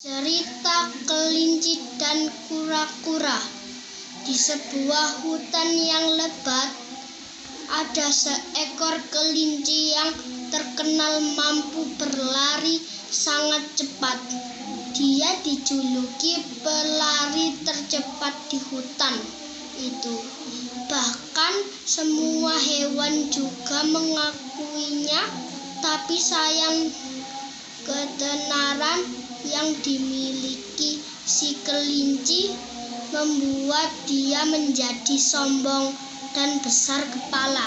Cerita kelinci dan kura-kura. Di sebuah hutan yang lebat, ada seekor kelinci yang terkenal mampu berlari sangat cepat. Dia dijuluki pelari tercepat di hutan itu. Bahkan semua hewan juga mengakuinya, tapi sayang ketenaran yang dimiliki si kelinci membuat dia menjadi sombong dan besar kepala.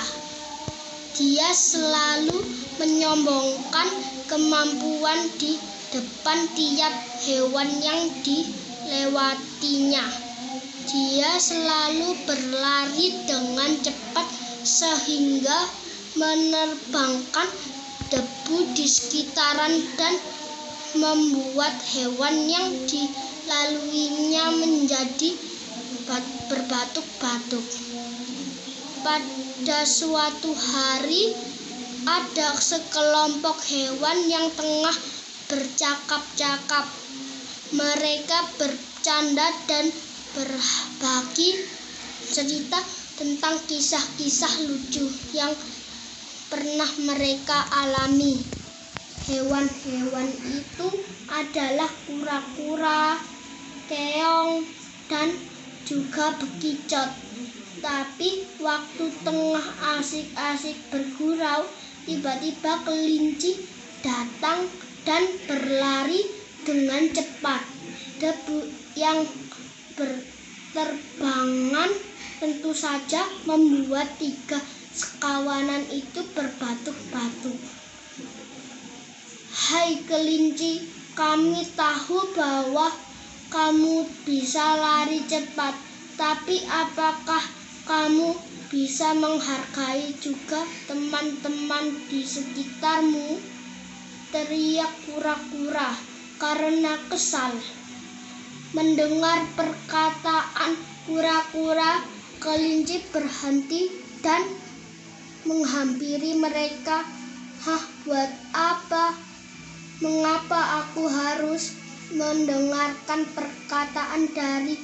Dia selalu menyombongkan kemampuan di depan tiap hewan yang dilewatinya. Dia selalu berlari dengan cepat sehingga menerbangkan debu di sekitaran dan membuat hewan yang dilaluinya menjadi berbatuk-batuk. Pada suatu hari, ada sekelompok hewan yang tengah bercakap-cakap. Mereka bercanda dan berbagi cerita tentang kisah-kisah lucu yang pernah mereka alami. Hewan-hewan itu adalah kura-kura, keong, dan juga bekicot. Tapi waktu tengah asik-asik bergurau, tiba-tiba kelinci datang dan berlari dengan cepat. Debu yang berterbangan tentu saja membuat tiga sekawanan itu berbatuk-batuk. "Hai kelinci, kami tahu bahwa kamu bisa lari cepat, tapi apakah kamu bisa menghargai juga teman-teman di sekitarmu?" teriak kura-kura karena kesal. Mendengar perkataan kura-kura, kelinci berhenti dan menghampiri mereka. Buat apa? Mengapa aku harus mendengarkan perkataan dari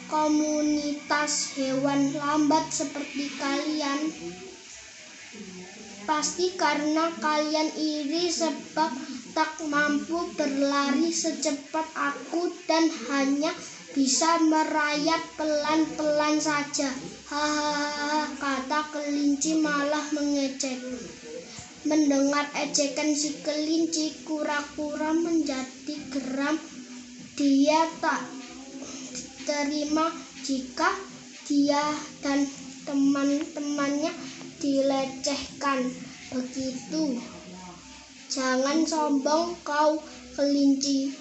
komunitas hewan lambat seperti kalian? Pasti karena kalian iri sebab tak mampu berlari secepat aku dan hanya bisa merayap pelan-pelan saja. Hahaha, kata kelinci malah mengejek. Mendengar ejekan si kelinci, kura-kura menjadi geram. Dia tak terima jika dia dan teman-temannya dilecehkan begitu. "Jangan sombong kau kelinci.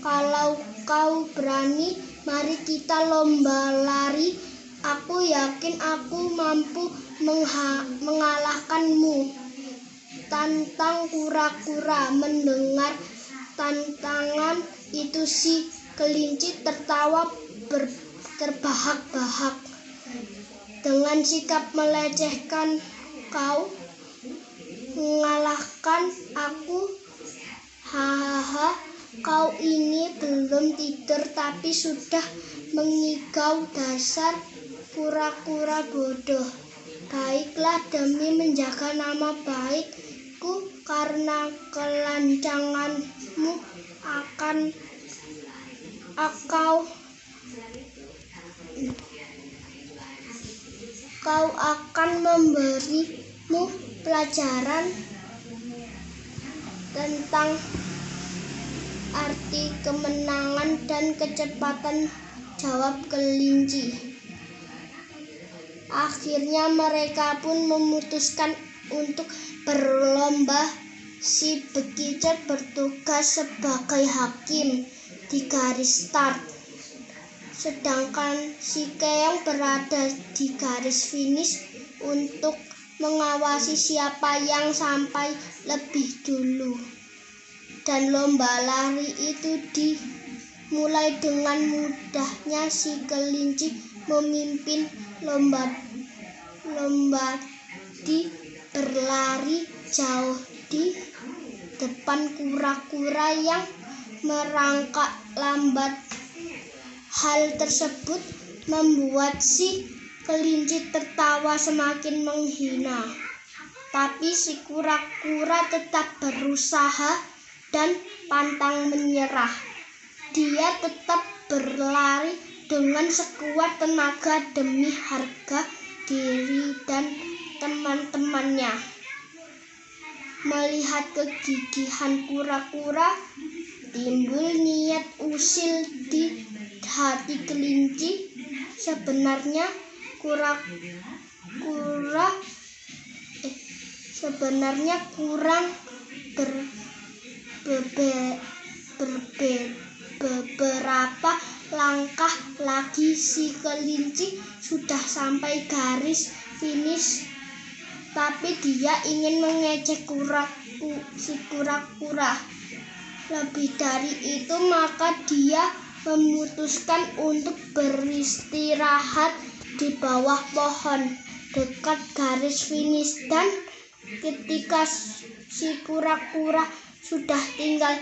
Kalau kau berani, mari kita lomba lari. Aku yakin aku mampu mengalahkanmu," tantang kura-kura. Mendengar tantangan itu si kelinci tertawa terbahak-bahak. "Dengan sikap melecehkan, kau mengalahkan aku? Hahaha, kau ini belum tidur tapi sudah mengigau, dasar kura-kura bodoh. Baiklah, demi menjaga nama baikku karena kelancanganmu kau akan memberimu pelajaran tentang arti kemenangan dan kecepatan," jawab kelinci. Akhirnya mereka pun memutuskan untuk berlomba. Si bekicot bertugas sebagai hakim di garis start, sedangkan si keong berada di garis finish untuk mengawasi siapa yang sampai lebih dulu. Dan lomba lari itu dimulai. Dengan mudahnya si kelinci memimpin lomba berlari jauh di depan kura-kura yang merangkak lambat. Hal tersebut membuat si kelinci tertawa semakin menghina. Tapi si kura-kura tetap berusaha dan pantang menyerah. Dia tetap berlari dengan sekuat tenaga demi harga diri dan teman-temannya. Melihat kegigihan kura-kura, timbul niat usil di hati kelinci. Sebenarnya kurang beberapa langkah lagi si kelinci sudah sampai garis finish, tapi dia ingin mengejek si kura-kura. Lebih dari itu, maka dia memutuskan untuk beristirahat di bawah pohon dekat garis finish, dan ketika si kura-kura sudah tinggal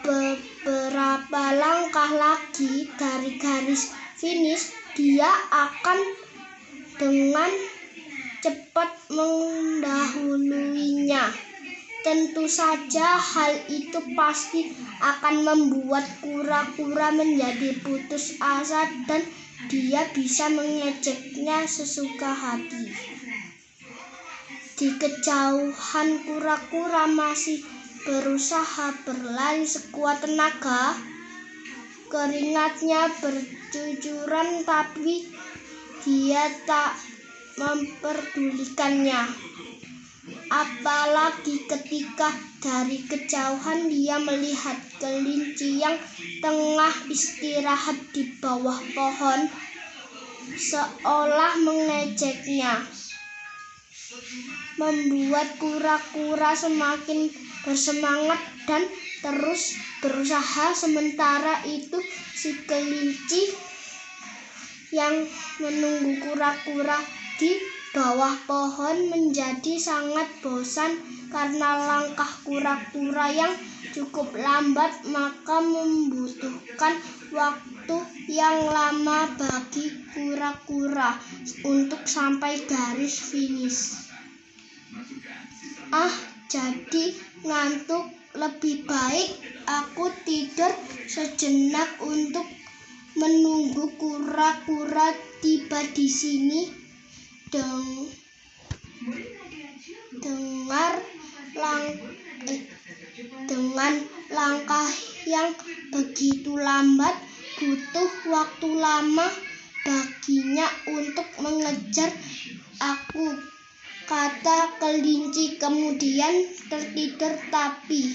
beberapa langkah lagi dari garis finish, dia akan dengan cepat mendahuluinya. Tentu saja hal itu pasti akan membuat kura-kura menjadi putus asa dan dia bisa mengejeknya sesuka hati. Di kejauhan, kura-kura masih berusaha berlari sekuat tenaga. Keringatnya bercucuran, tapi dia tak memperdulikannya. Apalagi ketika dari kejauhan dia melihat kelinci yang tengah istirahat di bawah pohon, seolah mengejeknya. Membuat kura-kura semakin bersemangat dan terus berusaha. Sementara itu si kelinci yang menunggu kura-kura di bawah pohon menjadi sangat bosan karena langkah kura-kura yang cukup lambat, maka membutuhkan waktu yang lama bagi kura-kura untuk sampai garis finish. Jadi ngantuk, lebih baik aku tidur sejenak untuk menunggu kura-kura tiba di sini. Dengan langkah yang begitu lambat, butuh waktu lama baginya untuk mengejar aku, kata kelinci kemudian tertidur. Tapi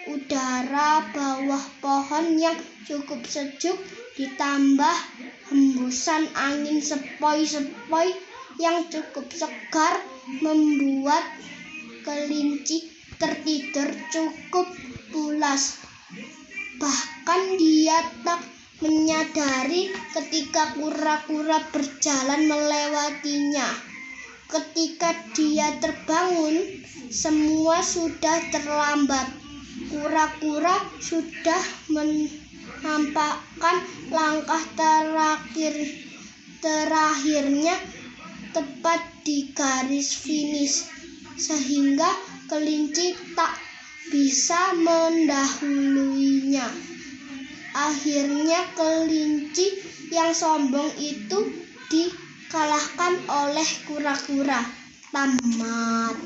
udara bawah pohon yang cukup sejuk ditambah hembusan angin sepoi-sepoi yang cukup segar membuat kelinci tertidur cukup pulas. Bahkan dia tak menyadari ketika kura-kura berjalan melewatinya. Ketika dia terbangun, semua sudah terlambat. Kura-kura sudah menampakkan langkah terakhirnya tepat di garis finish, sehingga kelinci tak bisa mendahuluinya. Akhirnya kelinci yang sombong itu dikalahkan oleh kura-kura. Tamat.